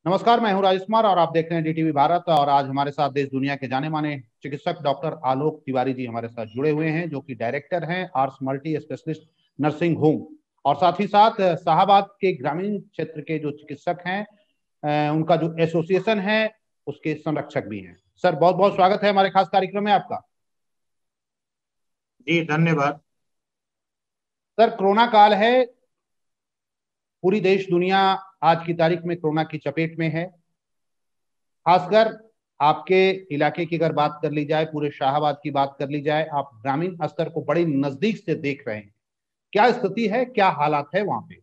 नमस्कार, मैं हूं राजेश कुमार और आप देख रहे हैं डीटीवी भारत। और आज हमारे साथ देश दुनिया के जाने माने चिकित्सक डॉक्टर आलोक तिवारी जी हमारे साथ जुड़े हुए हैं, जो कि डायरेक्टर हैं आर्स मल्टी स्पेशलिस्ट नर्सिंग होम, और साथ ही साथ शाहाबाद के ग्रामीण क्षेत्र के जो चिकित्सक हैं, उनका जो एसोसिएशन है उसके संरक्षक भी हैं। सर, बहुत बहुत स्वागत है हमारे खास कार्यक्रम में आपका। जी धन्यवाद। सर, कोरोना काल है, पूरी देश दुनिया आज की तारीख में कोरोना की चपेट में है। खासकर आपके इलाके की अगर बात कर ली जाए, पूरे शाहाबाद की बात कर ली जाए, आप ग्रामीण स्तर को बड़े नजदीक से देख रहे हैं। क्या स्थिति है, क्या हालात है वहां पे?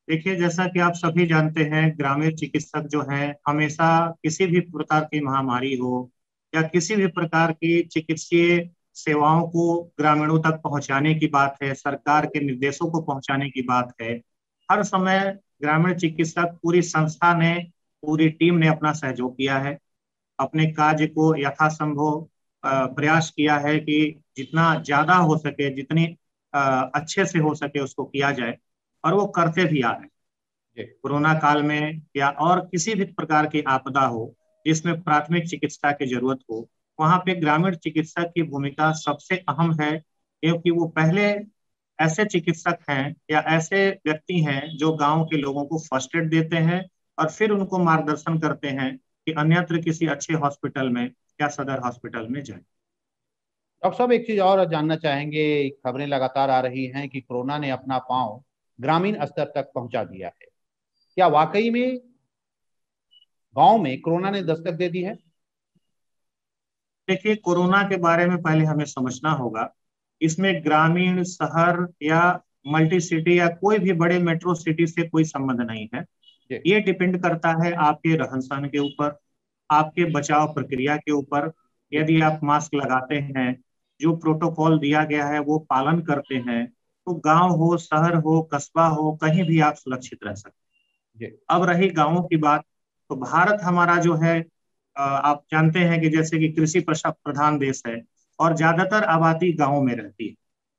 देखिए, जैसा कि आप सभी जानते हैं, ग्रामीण चिकित्सक जो हैं हमेशा किसी भी प्रकार की महामारी हो या किसी भी प्रकार की चिकित्सीय सेवाओं को ग्रामीणों तक पहुंचाने की बात है, सरकार के निर्देशों को पहुंचाने की बात है। हर समय ग्रामीण चिकित्सक पूरी संस्था ने, पूरी टीम ने अपना सहयोग किया है, अपने कार्य को यथासंभव प्रयास किया है कि जितना ज्यादा हो सके, जितनी अच्छे से हो सके उसको किया जाए, और वो करते भी आ रहे हैं। जी। कोरोना काल में या और किसी भी प्रकार की आपदा हो जिसमें प्राथमिक चिकित्सा की जरूरत हो, वहां पे ग्रामीण चिकित्सक की भूमिका सबसे अहम है, क्योंकि वो पहले ऐसे चिकित्सक हैं या ऐसे व्यक्ति हैं जो गांव के लोगों को फर्स्ट एड देते हैं और फिर उनको मार्गदर्शन करते हैं कि अन्यत्र किसी अच्छे हॉस्पिटल में या सदर हॉस्पिटल में जाए। डॉक्टर साहब, एक चीज और जानना चाहेंगे। खबरें लगातार आ रही हैं कि कोरोना ने अपना पांव ग्रामीण स्तर तक पहुंचा दिया है। क्या वाकई में गांव में कोरोना ने दस्तक दे दी है? देखिए, कोरोना के बारे में पहले हमें समझना होगा। इसमें ग्रामीण, शहर या मल्टी सिटी या कोई भी बड़े मेट्रो सिटी से कोई संबंध नहीं है। जी। ये डिपेंड करता है आपके रहन सहन के ऊपर, आपके बचाव प्रक्रिया के ऊपर। जी। यदि आप मास्क लगाते हैं, जो प्रोटोकॉल दिया गया है वो पालन करते हैं, तो गांव हो, शहर हो, कस्बा हो, कहीं भी आप सुरक्षित रह सकते जी। हैं। अब रही गांवों की बात, तो भारत हमारा जो है, आप जानते हैं कि जैसे कि कृषि प्रधान देश है और ज्यादातर आबादी गांवों में रहती है।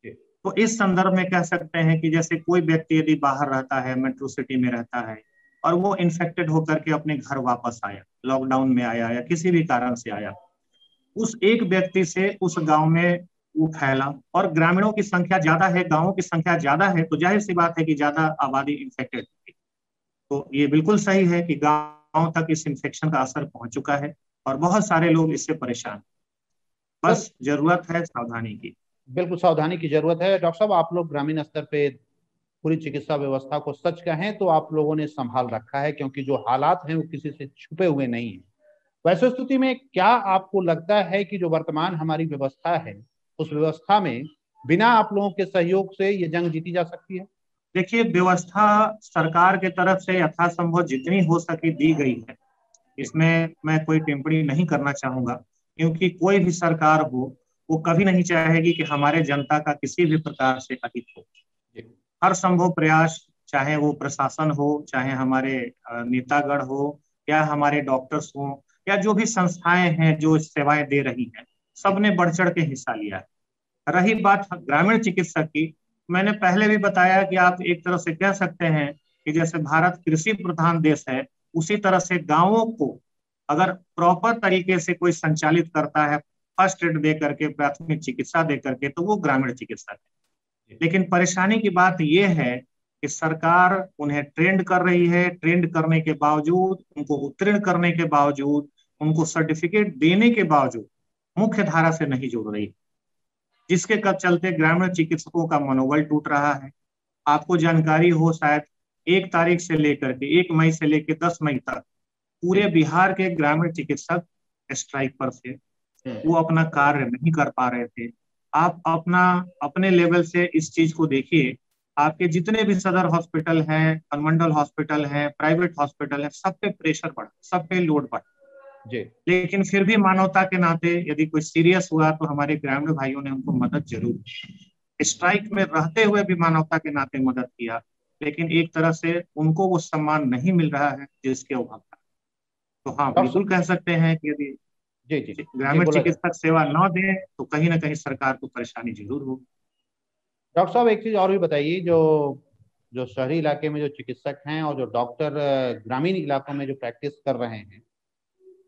जी। तो इस संदर्भ में कह सकते हैं कि जैसे कोई व्यक्ति यदि बाहर रहता है, मेट्रो सिटी में रहता है, और वो इन्फेक्टेड होकर के अपने घर वापस आया, लॉकडाउन में आया या किसी भी कारण से आया, उस एक व्यक्ति से उस गांव में वो फैला। और ग्रामीणों की संख्या ज्यादा है, गांवों की संख्या ज्यादा है, तो जाहिर सी बात है कि ज्यादा आबादी इन्फेक्टेड होगी। तो ये बिल्कुल सही है कि गांव तक इस इन्फेक्शन का असर पहुंच चुका है और बहुत सारे लोग इससे परेशान हैं। सर, बस जरूरत है सावधानी की। बिल्कुल सावधानी की जरूरत है। डॉक्टर साहब, आप लोग ग्रामीण स्तर पे पूरी चिकित्सा व्यवस्था को सच कहें तो आप लोगों ने संभाल रखा है, क्योंकि जो हालात हैं वो किसी से छुपे हुए नहीं है। वैसे स्थिति में क्या आपको लगता है कि जो वर्तमान हमारी व्यवस्था है, उस व्यवस्था में बिना आप लोगों के सहयोग से ये जंग जीती जा सकती है? देखिए, व्यवस्था सरकार के तरफ से यथासंभव जितनी हो सके दी गई है, जी। इसमें मैं कोई टिप्पणी नहीं करना चाहूंगा, क्योंकि कोई भी सरकार हो वो कभी नहीं चाहेगी कि हमारे जनता का किसी भी प्रकार से अहित हो। जी। हर संभव प्रयास, चाहे वो प्रशासन हो, चाहे हमारे नेतागण हो, या हमारे डॉक्टर्स हो, या जो भी संस्थाएं हैं जो सेवाएं दे रही हैं, जी। सबने बढ़ चढ़ के हिस्सा लिया है। रही बात ग्रामीण चिकित्सक की, मैंने पहले भी बताया कि आप एक तरह से कह सकते हैं कि जैसे भारत कृषि प्रधान देश है, उसी तरह से गांवों को अगर प्रॉपर तरीके से कोई संचालित करता है, फर्स्ट एड दे करके, प्राथमिक चिकित्सा दे करके, तो वो ग्रामीण चिकित्सक है। जी। लेकिन परेशानी की बात यह है कि सरकार उन्हें ट्रेंड कर रही है, ट्रेंड करने के बावजूद, उनको उत्तीर्ण करने के बावजूद, उनको सर्टिफिकेट देने के बावजूद मुख्य धारा से नहीं जोड़ रही, जिसके चलते ग्रामीण चिकित्सकों का मनोबल टूट रहा है। आपको जानकारी हो शायद, 1 तारीख से लेकर के 1 मई से लेकर 10 मई तक पूरे जी। बिहार के ग्रामीण चिकित्सक स्ट्राइक पर थे। वो अपना कार्य नहीं कर पा रहे थे। आप अपना अपने लेवल से इस चीज को देखिए। आपके जितने भी सदर हॉस्पिटल हैं, अनुमंडल हॉस्पिटल हैं, प्राइवेट हॉस्पिटल हैं, सब पे प्रेशर बढ़ा, सब पे लोड बढ़ा। जी। लेकिन फिर भी मानवता के नाते यदि कोई सीरियस हुआ तो हमारे ग्रामीण भाइयों ने उनको मदद जरूर की। स्ट्राइक में रहते हुए भी मानवता के नाते मदद किया। लेकिन एक तरह से उनको वो सम्मान नहीं मिल रहा है जिसके अभाव था। तो हाँ, डॉक्टर बिल्कुल साहब। कह सकते हैं कि यदि जी। जी। जी, ग्रामीण बोला जाए। चिकित्सक सेवा न दें तो कहीं ना कहीं सरकार को परेशानी जरूर होगी। डॉक्टर साहब, एक चीज और भी बताइए। जो जो शहरी इलाके में जो चिकित्सक हैं और जो डॉक्टर ग्रामीण इलाकों में जो प्रैक्टिस कर रहे हैं,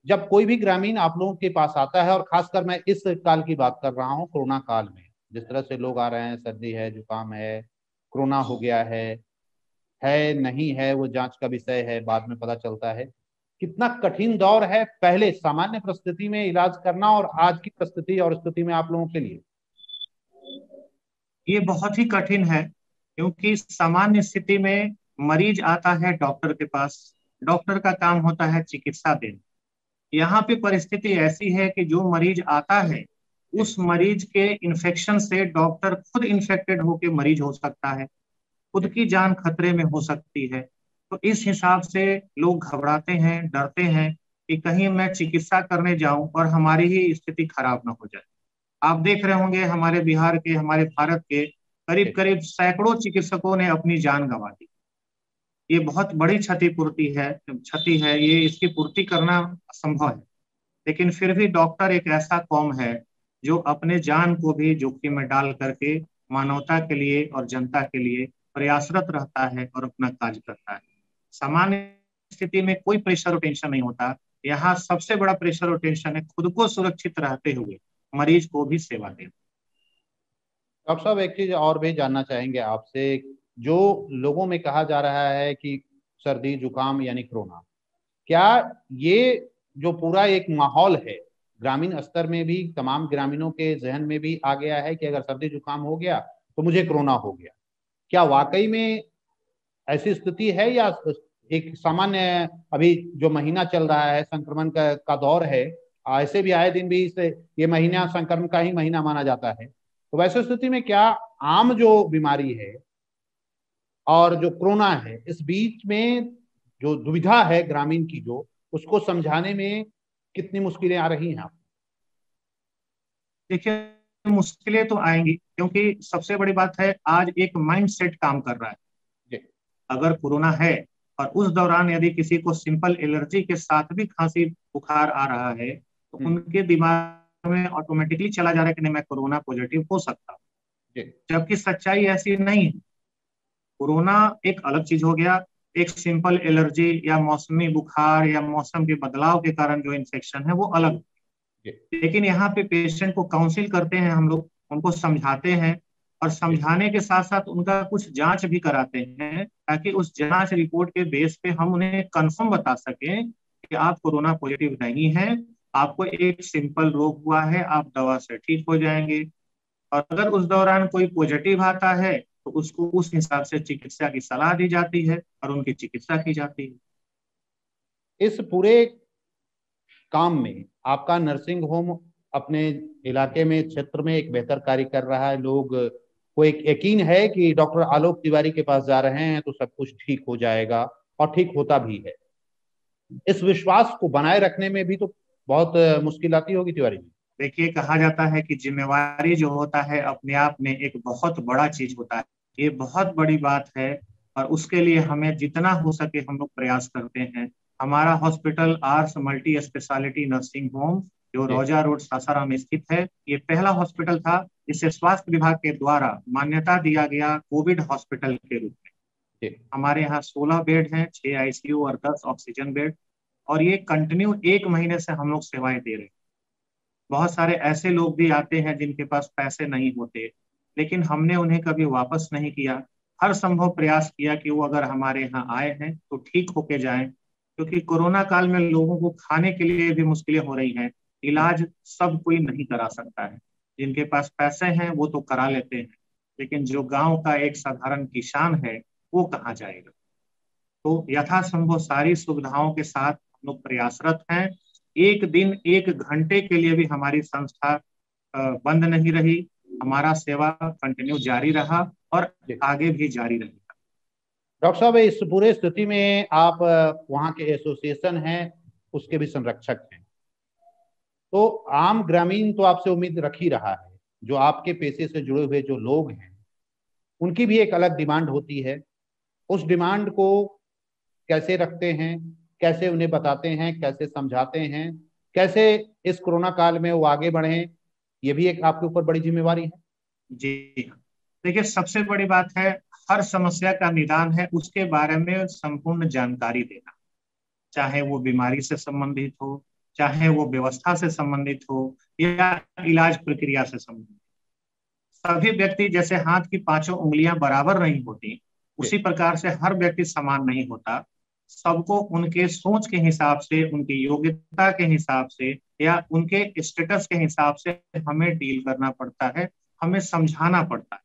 जब कोई भी ग्रामीण आप लोगों के पास आता है, और खासकर मैं इस काल की बात कर रहा हूँ, कोरोना काल में जिस तरह से लोग आ रहे हैं, सर्दी है, जुकाम है, कोरोना हो गया है नहीं है वो जांच का विषय है, बाद में पता चलता है। कितना कठिन दौर है पहले सामान्य परिस्थिति में इलाज करना और आज की परिस्थिति और स्थिति में आप लोगों के लिए। ये बहुत ही कठिन है, क्योंकि सामान्य स्थिति में मरीज आता है डॉक्टर के पास, डॉक्टर का काम होता है चिकित्सा देना। यहाँ पे परिस्थिति ऐसी है कि जो मरीज आता है उस मरीज के इन्फेक्शन से डॉक्टर खुद इन्फेक्टेड होकर मरीज हो सकता है, खुद की जान खतरे में हो सकती है। तो इस हिसाब से लोग घबराते हैं, डरते हैं कि कहीं मैं चिकित्सा करने जाऊं और हमारी ही स्थिति खराब ना हो जाए। आप देख रहे होंगे हमारे बिहार के, हमारे भारत के करीब करीब सैकड़ों चिकित्सकों ने अपनी जान गंवा दी। ये बहुत बड़ी क्षति है, ये इसकी पूर्ति करना असंभव है। लेकिन फिर भी डॉक्टर एक ऐसा कौम है जो अपने जान को भी जोखिम में डाल करके मानवता के लिए और जनता के लिए प्रयासरत रहता है और अपना कार्य करता है। सामान्य स्थिति में कोई प्रेशर और टेंशन नहीं होता। यहाँ सबसे बड़ा प्रेशर और टेंशन है खुद को सुरक्षित रहते हुए मरीज को भी सेवा देना। डॉक्टर साहब, एक चीज और भी जानना चाहेंगे आपसे। जो लोगों में कहा जा रहा है कि सर्दी जुकाम यानी कोरोना, क्या ये जो पूरा एक माहौल है ग्रामीण स्तर में भी, तमाम ग्रामीणों के जहन में भी आ गया है कि अगर सर्दी जुकाम हो गया तो मुझे कोरोना हो गया, क्या वाकई में ऐसी स्थिति है, या एक सामान्य अभी जो महीना चल रहा है संक्रमण का दौर है, ऐसे भी आए दिन भी इसे ये महीना संक्रमण का ही महीना माना जाता है, तो वैसे स्थिति में क्या आम जो बीमारी है और जो कोरोना है, इस बीच में जो दुविधा है ग्रामीण की, जो उसको समझाने में कितनी मुश्किलें आ रही हैं आप? देखिए, मुश्किलें तो आएंगी, क्योंकि सबसे बड़ी बात है आज एक माइंड सेट काम कर रहा है। जी। अगर कोरोना है और उस दौरान यदि किसी को सिंपल एलर्जी के साथ भी खांसी बुखार आ रहा है, तो उनके दिमाग में ऑटोमेटिकली चला जा रहा है कि नहीं, मैं कोरोना पॉजिटिव हो सकता हूँ। जबकि सच्चाई ऐसी नहीं है। कोरोना एक अलग चीज हो गया, एक सिंपल एलर्जी या मौसमी बुखार या मौसम के बदलाव के कारण जो इन्फेक्शन है वो अलग। लेकिन यहाँ पे पेशेंट को काउंसिल करते हैं हम लोग, उनको समझाते हैं, और समझाने के साथ साथ उनका कुछ जांच भी कराते हैं, ताकि उस जांच रिपोर्ट के बेस पे हम उन्हें कंफर्म बता सकें कि आप कोरोना पॉजिटिव नहीं हैं, आपको एक सिंपल रोग हुआ है, आप दवा से ठीक हो जाएंगे। और अगर उस दौरान कोई पॉजिटिव आता है तो उसको उस हिसाब से चिकित्सा की सलाह दी जाती है और उनकी चिकित्सा की जाती है। इस पूरे काम में आपका नर्सिंग होम अपने इलाके में, क्षेत्र में एक बेहतर कार्य कर रहा है। लोग को एक यकीन है कि डॉक्टर आलोक तिवारी के पास जा रहे हैं तो सब कुछ ठीक हो जाएगा, और ठीक होता भी है। इस विश्वास को बनाए रखने में भी तो बहुत मुश्किल आती होगी तिवारी जी। देखिए, कहा जाता है कि जिम्मेवारी जो होता है अपने आप में एक बहुत बड़ा चीज होता है। ये बहुत बड़ी बात है, और उसके लिए हमें जितना हो सके हम लोग प्रयास करते हैं। हमारा हॉस्पिटल आर्स मल्टी स्पेशलिटी नर्सिंग होम जो रोजा रोड सासाराम में स्थित है, ये पहला हॉस्पिटल था जिसे स्वास्थ्य विभाग के द्वारा मान्यता दिया गया कोविड हॉस्पिटल के रूप में। हमारे यहाँ 16 बेड हैं, 6 आईसीयू और 10 ऑक्सीजन बेड, और ये कंटिन्यू 1 महीने से हम लोग सेवाएं दे रहे हैं। बहुत सारे ऐसे लोग भी आते हैं जिनके पास पैसे नहीं होते, लेकिन हमने उन्हें कभी वापस नहीं किया। हर संभव प्रयास किया कि वो अगर हमारे यहाँ आए हैं तो ठीक होके जाएं, क्योंकि कोरोना काल में लोगों को खाने के लिए भी मुश्किलें हो रही हैं। इलाज सब कोई नहीं करा सकता है, जिनके पास पैसे हैं वो तो करा लेते हैं, लेकिन जो गांव का एक साधारण किसान है वो कहाँ जाएगा। तो यथासंभव सारी सुविधाओं के साथ हम लोग प्रयासरत हैं। एक दिन 1 घंटे के लिए भी हमारी संस्था बंद नहीं रही, हमारा सेवा कंटिन्यू जारी रहा और आगे भी जारी रहेगा। डॉक्टर साहब, इस पूरे स्थिति में आप वहाँ के एसोसिएशन हैं, उसके भी संरक्षक हैं, तो आम ग्रामीण तो आपसे उम्मीद रख ही रहा है। जो आपके पेशे से जुड़े हुए जो लोग हैं उनकी भी एक अलग डिमांड होती है। उस डिमांड को कैसे रखते हैं, कैसे उन्हें बताते हैं, कैसे समझाते हैं, कैसे इस कोरोना काल में वो आगे बढ़े, ये भी एक आपके ऊपर बड़ी जिम्मेवारी है। जी, देखिए, सबसे बड़ी बात है हर समस्या का निदान है उसके बारे में संपूर्ण जानकारी देना, चाहे वो बीमारी से संबंधित हो, चाहे वो व्यवस्था से संबंधित हो या इलाज प्रक्रिया से संबंधित। सभी व्यक्ति जैसे हाथ की पांचों उंगलियां बराबर नहीं होती, उसी प्रकार से हर व्यक्ति समान नहीं होता। सबको उनके सोच के हिसाब से, उनकी योग्यता के हिसाब से या उनके स्टेटस के हिसाब से हमें डील करना पड़ता है, हमें समझाना पड़ता है।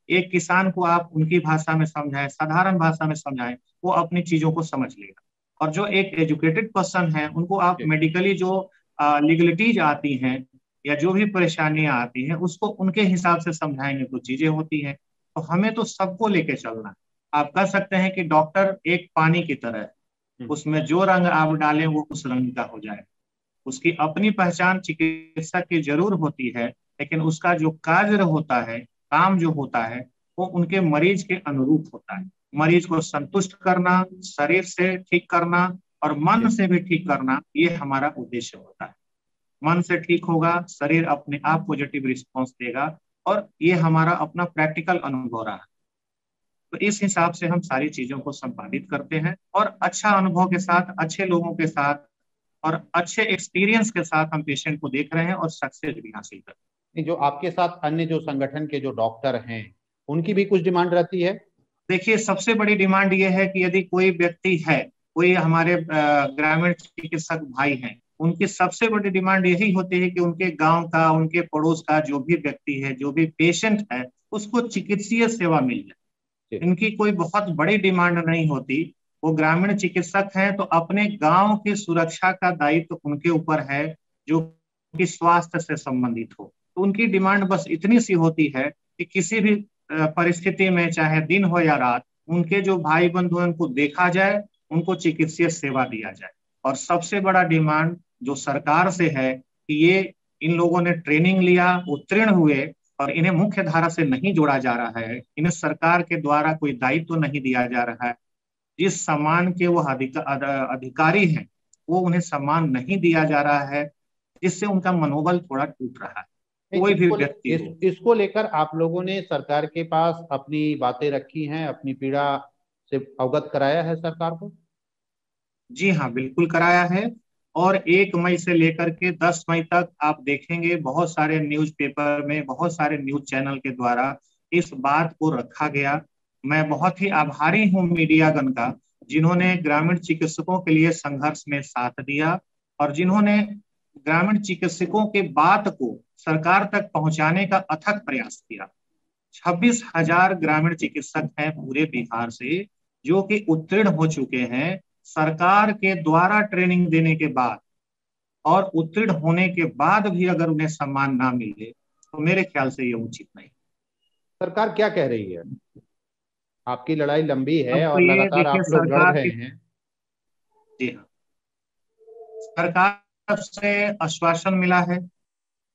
एक किसान को आप उनकी भाषा में समझाएं, साधारण भाषा में समझाएं, वो अपनी चीजों को समझ लेगा। और जो एक एजुकेटेड पर्सन है, उनको आप मेडिकली जो लीगलिटीज आती हैं या जो भी परेशानियां आती हैं, उसको उनके हिसाब से समझाएंगे तो चीजें होती हैं। तो हमें तो सबको लेके चलना है। आप कह सकते हैं कि डॉक्टर एक पानी की तरह है, उसमें जो रंग आप डालें वो उस रंग का हो जाए। उसकी अपनी पहचान चिकित्सक की जरूर होती है, लेकिन उसका जो कार्य होता है, काम जो होता है, वो उनके मरीज के अनुरूप होता है। मरीज को संतुष्ट करना, शरीर से ठीक करना और मन से भी ठीक करना, ये हमारा उद्देश्य होता है। मन से ठीक होगा, शरीर अपने आप पॉजिटिव रिस्पॉन्स देगा, और ये हमारा अपना प्रैक्टिकल अनुभव रहा है। तो इस हिसाब से हम सारी चीजों को संपादित करते हैं और अच्छा अनुभव के साथ, अच्छे लोगों के साथ और अच्छे एक्सपीरियंस के साथ हम पेशेंट को देख रहे हैं और सक्सेस भी हासिल कर रहे हैं। जो आपके साथ अन्य जो संगठन के जो डॉक्टर हैं, उनकी भी कुछ डिमांड रहती है? देखिए, सबसे बड़ी डिमांड ये है कि यदि कोई व्यक्ति है, कोई हमारे ग्रामीण चिकित्सक भाई हैं, उनकी सबसे बड़ी डिमांड यही होती है कि उनके गांव का, उनके पड़ोस का जो भी व्यक्ति है, जो भी पेशेंट है, उसको चिकित्सीय सेवा मिल जाए। इनकी कोई बहुत बड़ी डिमांड नहीं होती। वो ग्रामीण चिकित्सक हैं तो अपने गांव की सुरक्षा का दायित्व उनके ऊपर है, जो कि स्वास्थ्य से संबंधित हो। तो उनकी डिमांड बस इतनी सी होती है कि किसी भी परिस्थिति में, चाहे दिन हो या रात, उनके जो भाई बंधु हैं उनको देखा जाए, उनको चिकित्सीय सेवा दिया जाए। और सबसे बड़ा डिमांड जो सरकार से है कि ये इन लोगों ने ट्रेनिंग लिया, उत्तीर्ण हुए, और इन्हें मुख्य धारा से नहीं जोड़ा जा रहा है, इन्हें सरकार के द्वारा कोई दायित्व तो नहीं दिया जा रहा है। जिस सम्मान के वो अधिकारी हैं, वो उन्हें सम्मान नहीं दिया जा रहा है, जिससे उनका मनोबल थोड़ा टूट रहा है। कोई भी व्यक्ति इसको लेकर आप लोगों ने सरकार के पास अपनी बातें रखी हैं, अपनी पीड़ा से अवगत कराया है सरकार को? जी हाँ, बिल्कुल कराया है। और 1 मई से लेकर के 10 मई तक आप देखेंगे बहुत सारे न्यूज़पेपर में, बहुत सारे न्यूज चैनल के द्वारा इस बात को रखा गया। मैं बहुत ही आभारी हूँ मीडियागण का, जिन्होंने ग्रामीण चिकित्सकों के लिए संघर्ष में साथ दिया और जिन्होंने ग्रामीण चिकित्सकों के बात को सरकार तक पहुंचाने का अथक प्रयास किया। 26,000 ग्रामीण चिकित्सक हैं पूरे बिहार से, जो कि उत्तीर्ण हो चुके हैं सरकार के द्वारा ट्रेनिंग देने के बाद। और उत्तीर्ण होने के बाद भी अगर उन्हें सम्मान ना मिले तो मेरे ख्याल से ये उचित नहीं। सरकार क्या कह रही है? आपकी लड़ाई लंबी है तो और ये लगातार देखिए, आप लोग लड़ रहे हैं। जी हाँ, सरकार से आश्वासन मिला है,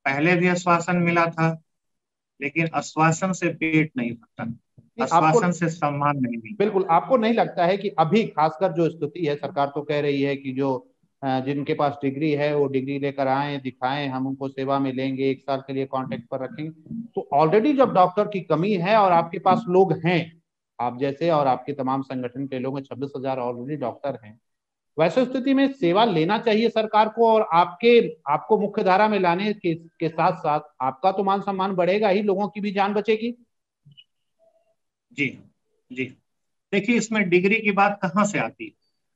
पहले भी आश्वासन मिला था, लेकिन आश्वासन से पेट नहीं भरता, आश्वासन से सम्मान नहीं मिलता। बिल्कुल, आपको नहीं लगता है कि अभी खासकर जो स्थिति है, सरकार तो कह रही है कि जो जिनके पास डिग्री है वो डिग्री लेकर आए, दिखाएं, हम उनको सेवा में लेंगे, 1 साल के लिए कॉन्ट्रैक्ट पर रखेंगे। तो ऑलरेडी जब डॉक्टर की कमी है और आपके पास लोग हैं, आप जैसे और आपके तमाम संगठन के लोग, 26,000 ऑलरेडी डॉक्टर हैं, वैसे स्थिति में सेवा लेना चाहिए सरकार को। और आपको मुख्य धारा में लाने के साथ साथ आपका तो मान सम्मान बढ़ेगा ही, लोगों की भी जान बचेगी। जी जी, देखिए, इसमें डिग्री की बात कहाँ से आती है?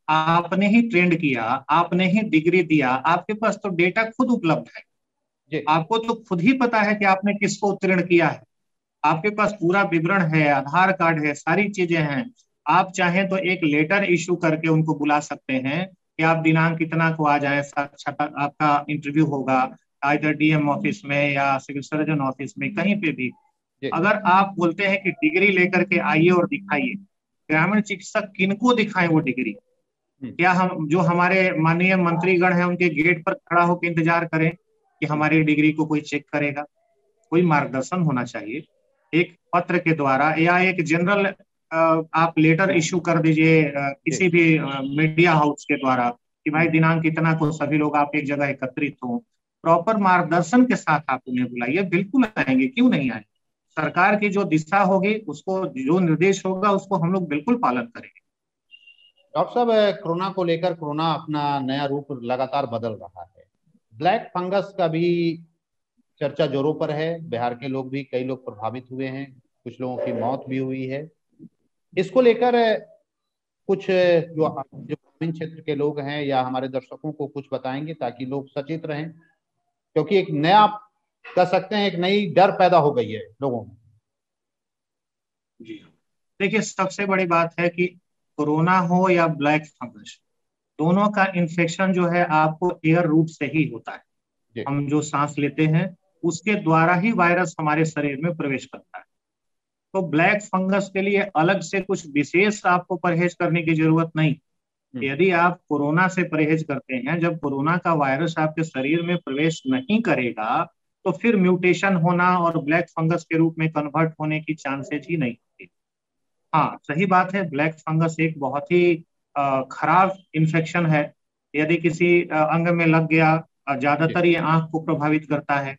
आपने ही ट्रेंड किया, आपने ही डिग्री दिया, आपके पास तो डेटा खुद उपलब्ध है। आपको तो खुद ही पता है कि आपने किसको उत्तीर्ण किया है। आपके पास पूरा विवरण है, आधार कार्ड है, सारी चीजें हैं। आप चाहें तो एक लेटर इशू करके उनको बुला सकते हैं कि आप दिनांक कितना को आ जाए, साक्षात्कार आपका इंटरव्यू होगा, इधर डीएम ऑफिस में या सिविल सर्जन ऑफिस में, कहीं पे भी। अगर आप बोलते हैं कि डिग्री लेकर के आइए और दिखाइए, ग्रामीण चिकित्सक किनको दिखाएं वो डिग्री? क्या हम जो हमारे माननीय मंत्रीगण हैं उनके गेट पर खड़ा होकर इंतजार करें कि हमारी डिग्री को कोई चेक करेगा? कोई मार्गदर्शन होना चाहिए, एक पत्र के द्वारा या एक जनरल आप लेटर इशू कर दीजिए किसी भी मीडिया हाउस के द्वारा कि भाई दिनांक इतना को सभी लोग आप एक जगह एकत्रित हो। प्रॉपर मार्गदर्शन के साथ आप उन्हें बुलाइए, बिल्कुल आएंगे, क्यों नहीं आएंगे। सरकार की जो दिशा होगी, उसको जो निर्देश होगा उसको हम लोग बिल्कुल पालन करेंगे। डॉक्टर साहब, कोरोना को लेकर कोरोना अपना नया रूप लगातार बदल रहा है। ब्लैक फंगस का भी चर्चा जोरों पर है। बिहार के लोग भी, कई लोग प्रभावित हुए हैं, कुछ लोगों की मौत भी हुई है। इसको लेकर कुछ जो ग्रामीण क्षेत्र के लोग हैं या हमारे दर्शकों को कुछ बताएंगे ताकि लोग सचेत रहें, क्योंकि एक नया, कह सकते हैं, एक नई डर पैदा हो गई है लोगों में। जी, देखिए सबसे बड़ी बात है कि कोरोना हो या ब्लैक फंगस, दोनों का इन्फेक्शन जो है आपको एयर रूट से ही होता है। जी हम जो सांस लेते हैं उसके द्वारा ही वायरस हमारे शरीर में प्रवेश करता है। तो ब्लैक फंगस के लिए अलग से कुछ विशेष आपको परहेज करने की जरूरत नहीं। यदि आप कोरोना से परहेज करते हैं, जब कोरोना का वायरस आपके शरीर में प्रवेश नहीं करेगा तो फिर म्यूटेशन होना और ब्लैक फंगस के रूप में कन्वर्ट होने की चांसेस ही नहीं होती। हाँ, सही बात है, ब्लैक फंगस एक बहुत ही खराब इन्फेक्शन है। यदि किसी अंग में लग गया, जी ज्यादातर ये आंख को प्रभावित करता है,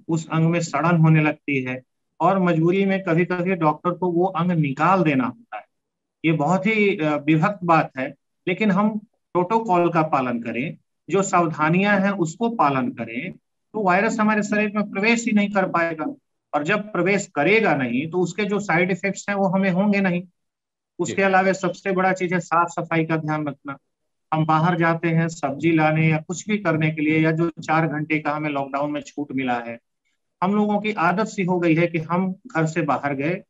उस अंग में सड़न होने लगती है और मजबूरी में कभी कभी डॉक्टर को वो अंग निकाल देना होता है। ये बहुत ही विभक्त बात है, लेकिन हम प्रोटोकॉल का पालन करें, जो सावधानियां हैं उसको पालन करें, तो वायरस हमारे शरीर में प्रवेश ही नहीं कर पाएगा। और जब प्रवेश करेगा नहीं तो उसके जो साइड इफेक्ट्स हैं वो हमें होंगे नहीं। जी उसके अलावा सबसे बड़ा चीज है साफ सफाई का ध्यान रखना। हम बाहर जाते हैं सब्जी लाने या कुछ भी करने के लिए, या जो 4 घंटे का हमें लॉकडाउन में छूट मिला है, हम लोगों की आदत सी हो गई है कि हम घर से बाहर गए,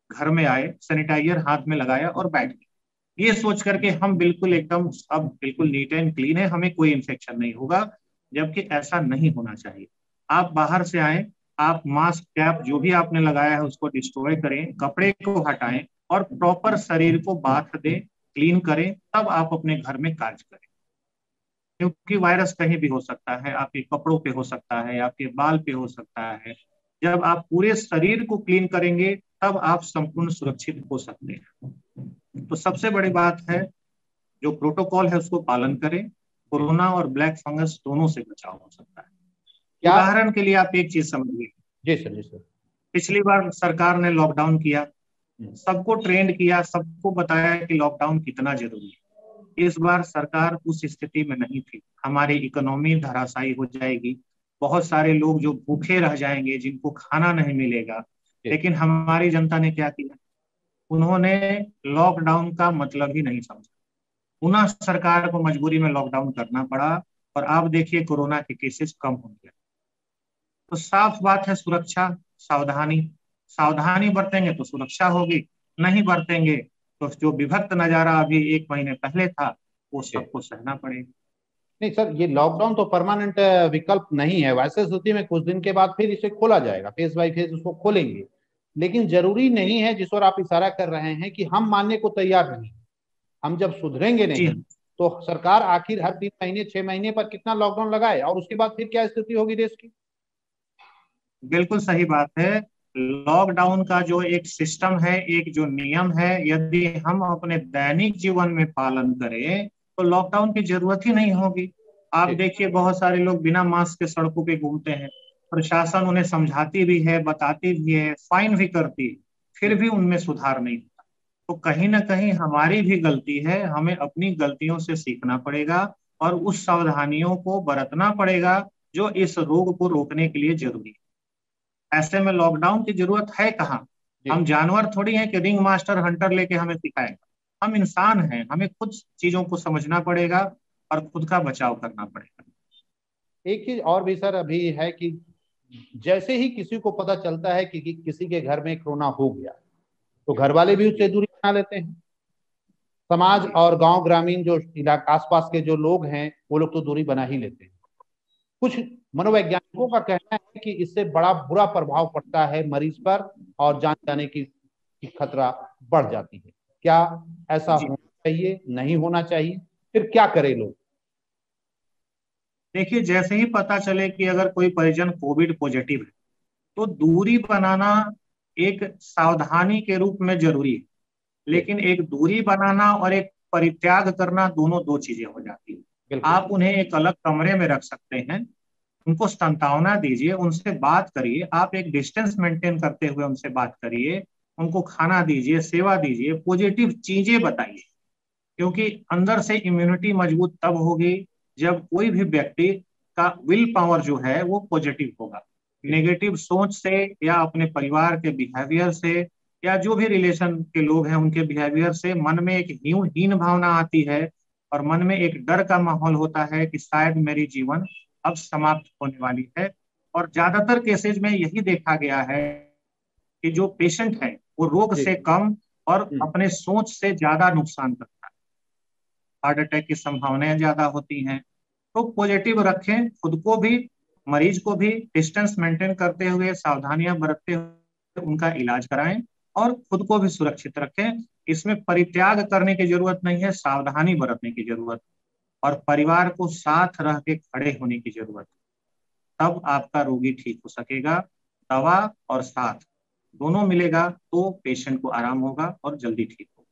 घर में आए, सैनिटाइजर हाथ में लगाया और बैठ गए, ये सोच करके हम बिल्कुल एकदम अब बिल्कुल नीट एंड क्लीन है, हमें कोई इन्फेक्शन नहीं होगा, जबकि ऐसा नहीं होना चाहिए। आप बाहर से आए, आप मास्क कैप जो भी आपने लगाया है उसको डिस्ट्रॉय करें, कपड़े को हटाएं और प्रॉपर शरीर को बाथ दें, क्लीन करें, तब आप अपने घर में कार्य करें। क्योंकि वायरस कहीं भी हो सकता है, आपके कपड़ों पे हो सकता है, आपके बाल पे हो सकता है। जब आप पूरे शरीर को क्लीन करेंगे तब आप संपूर्ण सुरक्षित हो सकते हैं। तो सबसे बड़ी बात है, जो प्रोटोकॉल है उसको पालन करें। जी कोरोना और ब्लैक फंगस दोनों से बचाव हो सकता है। क्या? उदाहरण के लिए आप एक चीज समझिए, जी सर, जी सर। पिछली बार सरकार ने लॉकडाउन किया, हम्म, सबको ट्रेंड किया, सबको बताया कि लॉकडाउन कितना जरूरी है। इस बार सरकार उस स्थिति में नहीं थी। हमारी इकोनॉमी धराशायी हो जाएगी, बहुत सारे लोग जो भूखे रह जाएंगे, जिनको खाना नहीं मिलेगा। जी लेकिन हमारी जनता ने क्या किया, उन्होंने लॉकडाउन का मतलब ही नहीं समझा। पुनः सरकार को मजबूरी में लॉकडाउन करना पड़ा और आप देखिए कोरोना के केसेस कम हो गए। तो साफ बात है, सुरक्षा, सावधानी, सावधानी बरतेंगे तो सुरक्षा होगी, नहीं बरतेंगे तो जो विभक्त नजारा अभी 1 महीने पहले था वो जी। सबको सहना पड़ेगा। नहीं सर, ये लॉकडाउन तो परमानेंट विकल्प नहीं है। वैसे स्थिति में कुछ दिन के बाद फिर इसे खोला जाएगा, फेज बाय फेज उसको खोलेंगे। लेकिन जरूरी नहीं है, जिस ओर आप इशारा कर रहे हैं, कि हम मानने को तैयार नहीं। हम जब सुधरेंगे जी नहीं हाँ, तो सरकार आखिर हर 3 महीने 6 महीने पर कितना लॉकडाउन लगाए, और उसके बाद फिर क्या स्थिति होगी देश की। बिल्कुल सही बात है। लॉकडाउन का जो एक सिस्टम है, एक जो नियम है, यदि हम अपने दैनिक जीवन में पालन करें तो लॉकडाउन की जरूरत ही नहीं होगी। आप जी देखिए बहुत सारे लोग बिना मास्क के सड़कों पे घूमते हैं, प्रशासन उन्हें समझाती भी है, बताती भी है, फाइन भी करती है, फिर जी भी उनमें सुधार नहीं होता। तो कहीं ना कहीं हमारी भी गलती है, हमें अपनी गलतियों से सीखना पड़ेगा और उस सावधानियों को बरतना पड़ेगा जो इस रोग को रोकने के लिए जरूरी है। ऐसे में लॉकडाउन की जरूरत है कहाँ। जी हम जानवर थोड़ी हैं कि रिंग मास्टर हंटर लेके हमें सिखाएगा। हम इंसान हैं, हमें खुद चीजों को समझना पड़ेगा और खुद का बचाव करना पड़ेगा। एक चीज और भी सर अभी है कि जैसे ही किसी को पता चलता है कि किसी के घर में कोरोना हो गया, तो घर वाले भी उससे जी दूरी बना लेते हैं। समाज जी और गांव ग्रामीण जो इलाका आसपास के जो लोग हैं, वो लोग तो दूरी बना ही लेते हैं। कुछ मनोवैज्ञानिकों का कहना है कि इससे बड़ा बुरा प्रभाव पड़ता है मरीज पर, और जान जाने की खतरा बढ़ जाती है। क्या ऐसा जी, होना चाहिए, नहीं होना चाहिए? फिर क्या करें लोग? देखिए जैसे ही पता चले कि अगर कोई परिजन कोविड पॉजिटिव है तो दूरी बनाना एक सावधानी के रूप में जरूरी है। जी लेकिन एक दूरी बनाना और एक परित्याग करना दोनों दो चीजें हो जाती है। बिल्कुल। आप उन्हें एक अलग कमरे में रख सकते हैं, उनको सांत्वना दीजिए, उनसे बात करिए, आप एक डिस्टेंस मेंटेन करते हुए उनसे बात करिए, उनको खाना दीजिए, सेवा दीजिए, पॉजिटिव चीजें बताइए। क्योंकि अंदर से इम्यूनिटी मजबूत तब होगी जब कोई भी व्यक्ति का विल पावर जो है वो पॉजिटिव होगा। नेगेटिव सोच से या अपने परिवार के बिहेवियर से या जो भी रिलेशन के लोग हैं उनके बिहेवियर से मन में एक हीन भावना आती है और मन में एक डर का माहौल होता है कि शायद मेरी जीवन अब समाप्त होने वाली है। और ज्यादातर केसेज में यही देखा गया है कि जो पेशेंट है वो रोग जी से जी। कम और हम्म। अपने सोच से ज्यादा नुकसान करता है। हार्ट अटैक की संभावनाएं ज्यादा होती हैं। तो पॉजिटिव रखें खुद को भी, मरीज को भी, डिस्टेंस मेंटेन करते हुए, सावधानियां बरतते हुए उनका इलाज कराएं और खुद को भी सुरक्षित रखें। इसमें परित्याग करने की जरूरत नहीं है, सावधानी बरतने की जरूरत और परिवार को साथ रह के खड़े होने की जरूरत। तब आपका रोगी ठीक हो सकेगा। दवा और साथ दोनों मिलेगा तो पेशेंट को आराम होगा और जल्दी ठीक होगा।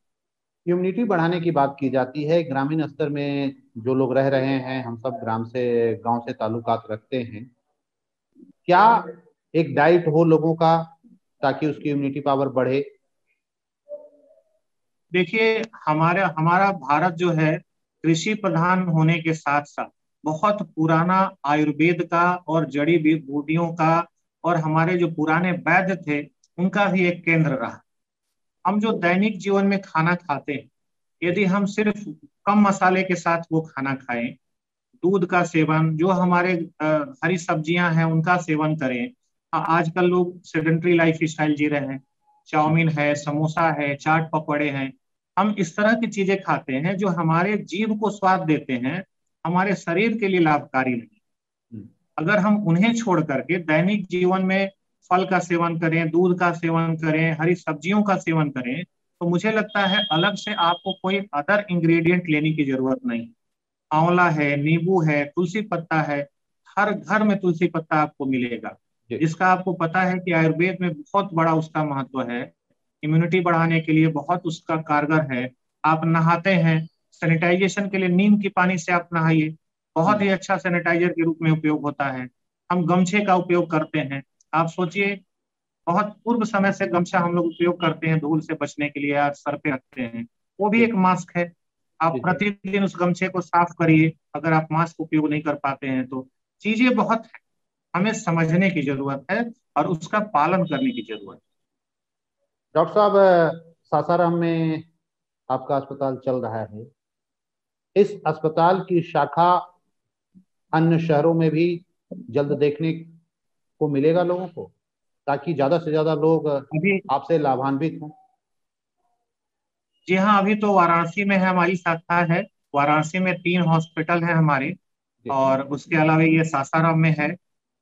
इम्यूनिटी बढ़ाने की बात की जाती है ग्रामीण स्तर में। जो लोग रह रहे हैं, हम सब गांव से ताल्लुकात रखते हैं। क्या एक डाइट हो लोगों का ताकि उसकी इम्यूनिटी पावर बढ़े? देखिए, हमारा हमारा भारत जो है कृषि प्रधान होने के साथ साथ बहुत पुराना आयुर्वेद का और जड़ी बूटियों का और हमारे जो पुराने वैद्य थे उनका भी एक केंद्र रहा। हम जो दैनिक जीवन में खाना खाते हैं, यदि हम सिर्फ कम मसाले के साथ वो खाना खाएं, दूध का सेवन, जो हमारे हरी सब्जियां हैं उनका सेवन करें। आजकल लोग सेडेंट्री लाइफ स्टाइल जी रहे हैं, चाउमीन है, समोसा है, चाट पकौड़े हैं। हम इस तरह की चीजें खाते हैं जो हमारे जीभ को स्वाद देते हैं, हमारे शरीर के लिए लाभकारी नहीं। हम्म। अगर हम उन्हें छोड़ करके दैनिक जीवन में फल का सेवन करें, दूध का सेवन करें, हरी सब्जियों का सेवन करें, तो मुझे लगता है अलग से आपको कोई अदर इंग्रेडिएंट लेने की जरूरत नहीं। आंवला है, नींबू है, तुलसी पत्ता है, हर घर में तुलसी पत्ता आपको मिलेगा, जी जिसका आपको पता है कि आयुर्वेद में बहुत बड़ा उसका महत्व है। इम्यूनिटी बढ़ाने के लिए बहुत उसका कारगर है। आप नहाते हैं, सैनिटाइजेशन के लिए नीम की पानी से आप नहाइए, बहुत हम्म। ही अच्छा सैनिटाइजर के रूप में उपयोग होता है। हम गमछे का उपयोग करते हैं। आप सोचिए, बहुत पूर्व समय से गमछा हम लोग उपयोग करते हैं धूल से बचने के लिए, आज सर पे रखते हैं, वो भी जी एक मास्क है। आप जी जी। प्रतिदिन उस गमछे को साफ करिए अगर आप मास्क उपयोग नहीं कर पाते हैं तो। चीजें बहुत है, हमें समझने की जरूरत है और उसका पालन करने की जरूरत है। डॉक्टर साहब, सासाराम में आपका अस्पताल चल रहा है। इस अस्पताल की शाखा अन्य शहरों में भी जल्द देखने को मिलेगा लोगों को, ताकि ज्यादा से ज्यादा लोग अभी, आपसे लाभान्वित हों? जी हाँ, अभी तो वाराणसी में है हमारी शाखा है। वाराणसी में 3 हॉस्पिटल है हमारे जी और उसके अलावा ये सासाराम में है।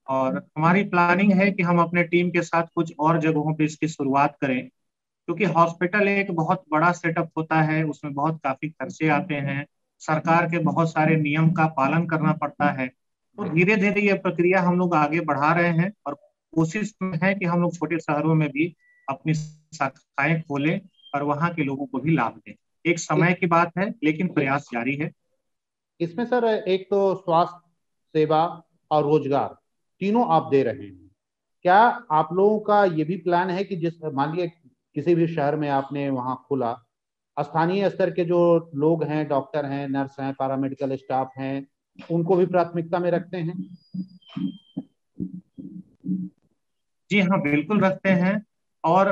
और हमारी प्लानिंग है कि हम अपने टीम के साथ कुछ और जगहों पे इसकी शुरुआत करें, क्योंकि हॉस्पिटल एक बहुत बड़ा सेटअप होता है, उसमें बहुत काफी खर्चे आते हैं, सरकार के बहुत सारे नियम का पालन करना पड़ता है। तो धीरे धीरे ये प्रक्रिया हम लोग आगे बढ़ा रहे हैं और कोशिश में है कि हम लोग छोटे शहरों में भी अपनी शाखाएं खोलें और वहां के लोगों को भी लाभ दें। एक इस समय की बात है लेकिन जी प्रयास जारी है। इसमें सर, एक तो स्वास्थ्य सेवा और रोजगार तीनों आप दे रहे हैं। क्या आप लोगों का ये भी प्लान है कि जिस मान लीजिए किसी भी शहर में आपने वहां खोला, स्थानीय स्तर के जो लोग हैं, डॉक्टर हैं, नर्स हैं, पैरामेडिकल स्टाफ हैं, उनको भी प्राथमिकता में रखते हैं? जी हाँ, बिल्कुल रखते हैं। और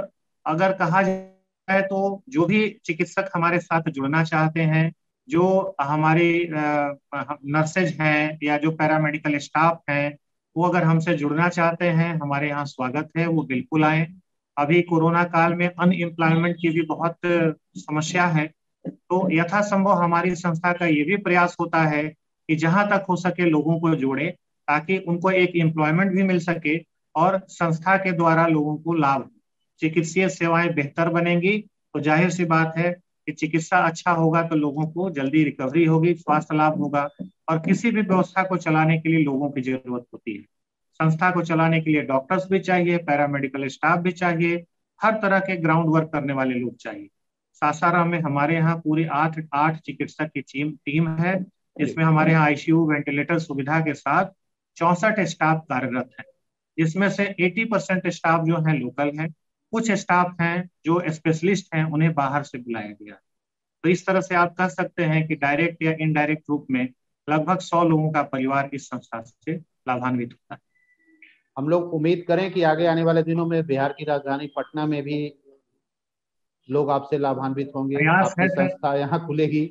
अगर कहा जाए तो जो भी चिकित्सक हमारे साथ जुड़ना चाहते हैं, जो हमारी नर्सेज हैं या जो पैरामेडिकल स्टाफ हैं, वो अगर हमसे जुड़ना चाहते हैं, हमारे यहाँ स्वागत है, वो बिल्कुल आए। अभी कोरोना काल में अनएम्प्लॉयमेंट की भी बहुत समस्या है, तो यथासंभव हमारी संस्था का ये भी प्रयास होता है कि जहां तक हो सके लोगों को जोड़े, ताकि उनको एक एम्प्लॉयमेंट भी मिल सके और संस्था के द्वारा लोगों को लाभ हो। चिकित्सीय सेवाएं बेहतर बनेंगी तो जाहिर सी बात है कि चिकित्सा अच्छा होगा तो लोगों को जल्दी रिकवरी होगी, स्वास्थ्य लाभ होगा। और किसी भी व्यवस्था को चलाने के लिए लोगों की जरूरत होती है। संस्था को चलाने के लिए डॉक्टर्स भी चाहिए, पैरामेडिकल स्टाफ भी चाहिए, हर तरह के ग्राउंड वर्क करने वाले लोग चाहिए। सासाराम में हमारे यहाँ पूरी आठ आठ चिकित्सक की टीम है, जी जिसमें हमारे यहाँ आईसीयू वेंटिलेटर सुविधा के साथ 64 स्टाफ कार्यरत हैं, जिसमें से 80% स्टाफ जो है लोकल है, कुछ स्टाफ हैं जो स्पेशलिस्ट हैं, उन्हें बाहर से बुलाया गया है। तो इस तरह से आप कह सकते हैं कि डायरेक्ट या इनडायरेक्ट रूप में लगभग 100 लोगों का परिवार इस संस्था से लाभान्वित होता है। हम लोग उम्मीद करें कि आगे आने वाले दिनों में बिहार की राजधानी पटना में भी लोग आपसे लाभान्वित होंगे, प्रयास आपकी है सर, संस्था यहाँ खुलेगी।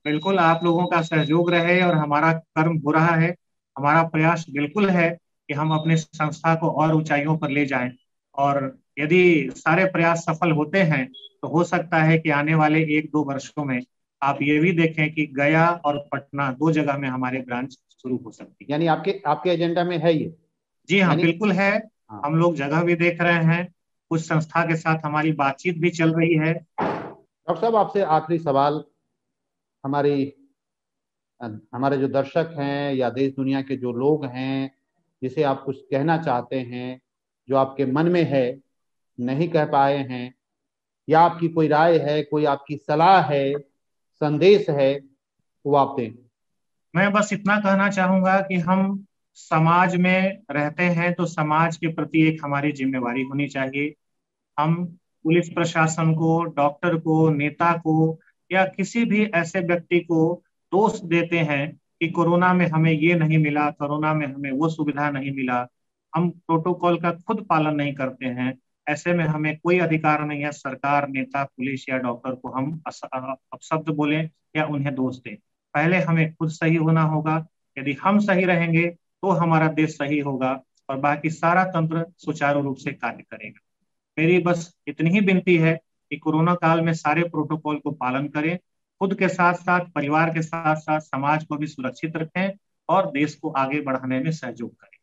बिल्कुल आप लोगों का सहयोग रहे और हमारा कर्म हो रहा है। हमारा प्रयास बिल्कुल है कि हम अपनी संस्था को और ऊंचाइयों पर ले जाएं, और यदि सारे प्रयास सफल होते हैं तो हो सकता है कि आने वाले 1-2 वर्षों में आप ये भी देखें कि गया और पटना 2 जगह में हमारे ब्रांच शुरू हो सकती है। यानी आपके आपके एजेंडा में है ये? जी हाँ, यानी बिल्कुल है। हाँ। हम लोग जगह भी देख रहे हैं, कुछ संस्था के साथ हमारी बातचीत भी चल रही है। डॉक्टर साहब, आपसे आखिरी सवाल, हमारी हमारे जो दर्शक हैं या देश दुनिया के जो लोग हैं, जिसे आप कुछ कहना चाहते हैं, जो आपके मन में है, नहीं कह पाए हैं, या आपकी कोई राय है, कोई आपकी सलाह है, संदेश है, वो आप दें। मैं बस इतना कहना चाहूंगा कि हम समाज में रहते हैं तो समाज के प्रति एक हमारी जिम्मेवारी होनी चाहिए। हम पुलिस प्रशासन को, डॉक्टर को, नेता को या किसी भी ऐसे व्यक्ति को दोष देते हैं कि कोरोना में हमें ये नहीं मिला, कोरोना में हमें वो सुविधा नहीं मिला, हम प्रोटोकॉल का खुद पालन नहीं करते हैं, ऐसे में हमें कोई अधिकार नहीं है सरकार, नेता, पुलिस या डॉक्टर को हम अपशब्द बोलें या उन्हें दोष दें। पहले हमें खुद सही होना होगा। यदि हम सही रहेंगे तो हमारा देश सही होगा और बाकी सारा तंत्र सुचारू रूप से कार्य करेगा। मेरी बस इतनी ही विनती है कि कोरोना काल में सारे प्रोटोकॉल को पालन करें, खुद के साथ साथ परिवार के साथ साथ समाज को भी सुरक्षित रखें और देश को आगे बढ़ाने में सहयोग करें।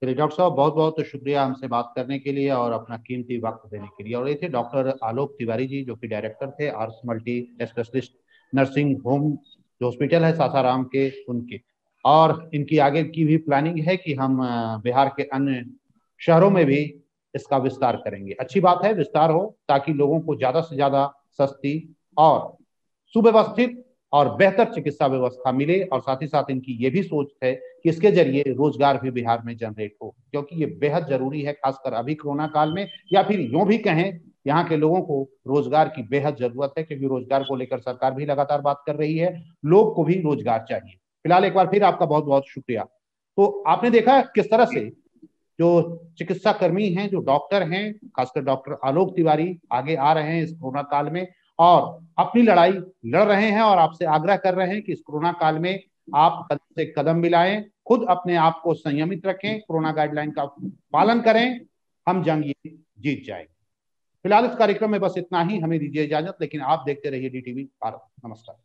चलिए डॉक्टर साहब, बहुत बहुत शुक्रिया हमसे बात करने के लिए और अपना कीमती वक्त देने के लिए। और ये थे डॉक्टर आलोक तिवारी जी, जो कि डायरेक्टर थे आर्स मल्टी स्पेशलिस्ट नर्सिंग होम जो हॉस्पिटल है सासाराम के, उनके। और इनकी आगे की भी प्लानिंग है कि हम बिहार के अन्य शहरों में भी इसका विस्तार करेंगे। अच्छी बात है, विस्तार हो ताकि लोगों को ज्यादा से ज्यादा सस्ती और सुव्यवस्थित और बेहतर चिकित्सा व्यवस्था मिले। और साथ ही साथ इनकी ये भी सोच है कि इसके जरिए रोजगार भी बिहार में जनरेट हो, क्योंकि ये बेहद जरूरी है, खासकर अभी कोरोना काल में, या फिर यूं भी कहें यहाँ के लोगों को रोजगार की बेहद जरूरत है, क्योंकि रोजगार को लेकर सरकार भी लगातार बात कर रही है, लोग को भी रोजगार चाहिए। फिलहाल एक बार फिर आपका बहुत बहुत शुक्रिया। तो आपने देखा किस तरह से जो चिकित्सा कर्मी हैं, जो डॉक्टर हैं, खासकर डॉक्टर आलोक तिवारी आगे आ रहे हैं इस कोरोना काल में और अपनी लड़ाई लड़ रहे हैं और आपसे आग्रह कर रहे हैं कि इस कोरोना काल में आप कदम से कदम मिलाएं, खुद अपने आप को संयमित रखें, कोरोना गाइडलाइन का पालन करें, हम जंग ये जीत जाएंगे। फिलहाल इस कार्यक्रम में बस इतना ही, हमें दीजिए इजाजत, लेकिन आप देखते रहिए DTV भारत। नमस्कार।